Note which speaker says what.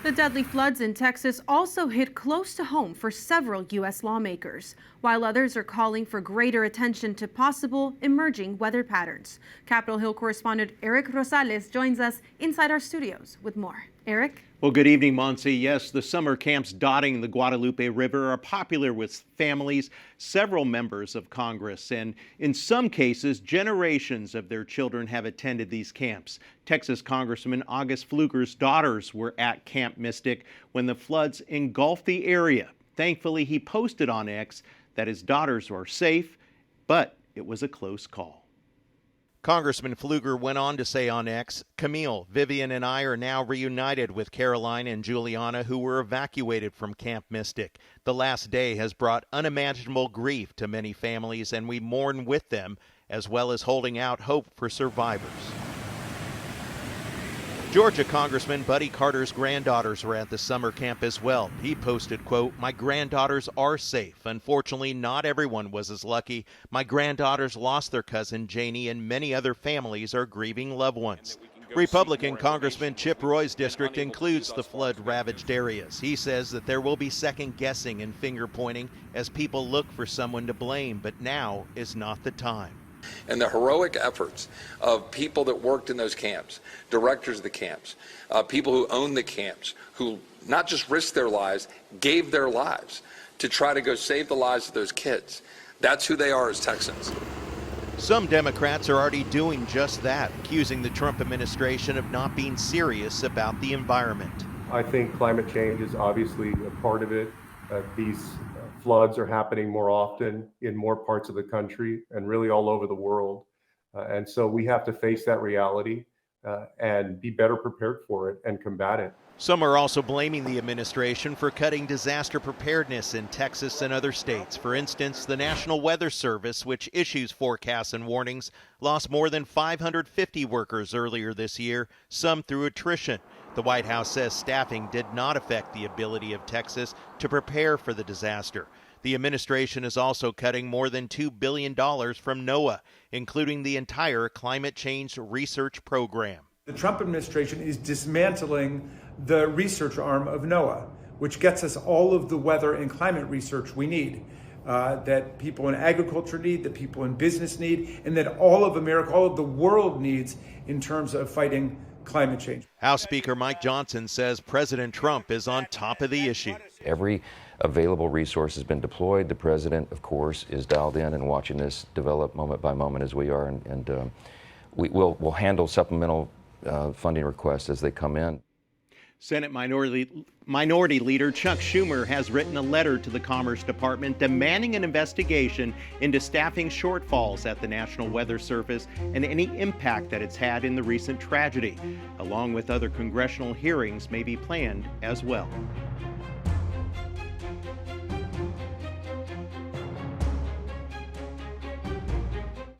Speaker 1: The deadly floods in Texas also hit close to home for several U.S. lawmakers, while others are calling for greater attention to possible emerging weather patterns. Capitol Hill correspondent Erik Rosales joins us inside our studios with more. Erik?
Speaker 2: Well, good evening, Monse. Yes, the summer camps dotting the Guadalupe River are popular with families, several members of Congress, and in some cases, generations of their children have attended these camps. Texas Congressman August Pfluger's daughters were at Camp Mystic when the floods engulfed the area. Thankfully, he posted on X that his daughters were safe, but it was a close call. Congressman Pfluger went on to say on X, Camille, Vivian, and I are now reunited with Caroline and Juliana, who were evacuated from Camp Mystic. The last day has brought unimaginable grief to many families, and we mourn with them, as well as holding out hope for survivors. Georgia Congressman Buddy Carter's granddaughters were at the summer camp as well. He posted, quote, "My granddaughters are safe. Unfortunately, not everyone was as lucky. My granddaughters lost their cousin Janie, and many other families are grieving loved ones." Republican Congressman Chip Roy's district includes the flood-ravaged areas. He says that there will be second-guessing and finger-pointing as people look for someone to blame, but now is not the time.
Speaker 3: And the heroic efforts of people that worked in those camps, directors of the camps, people who owned the camps, who not just risked their lives, gave their lives to try to go save the lives of those kids. That's who they are as Texans.
Speaker 2: Some Democrats are already doing just that, accusing the Trump administration of not being serious about the environment.
Speaker 4: I think climate change is obviously a part of it. These floods are happening more often in more parts of the country and really all over the world. And so we have to face that reality and be better prepared for it and combat it.
Speaker 2: Some are also blaming the administration for cutting disaster preparedness in Texas and other states. For instance, the National Weather Service, which issues forecasts and warnings, lost more than 550 workers earlier this year, some through attrition. The White House says staffing did not affect the ability of Texas to prepare for the disaster. The administration is also cutting more than $2 billion from NOAA, including the entire climate change research program.
Speaker 5: The Trump administration is dismantling the research arm of NOAA, which gets us all of the weather and climate research we need, that people in agriculture need, that people in business need, and that all of America, all of the world needs in terms of fighting climate change.
Speaker 2: House Speaker Mike Johnson says President Trump is on top of the issue.
Speaker 6: Every available resource has been deployed. The president, of course, is dialed in and watching this develop moment by moment as we are, and we'll handle supplemental funding requests as they come in.
Speaker 2: Senate Minority Leader Chuck Schumer has written a letter to the Commerce Department demanding an investigation into staffing shortfalls at the National Weather Service and any impact that it's had in the recent tragedy, along with other congressional hearings may be planned as well.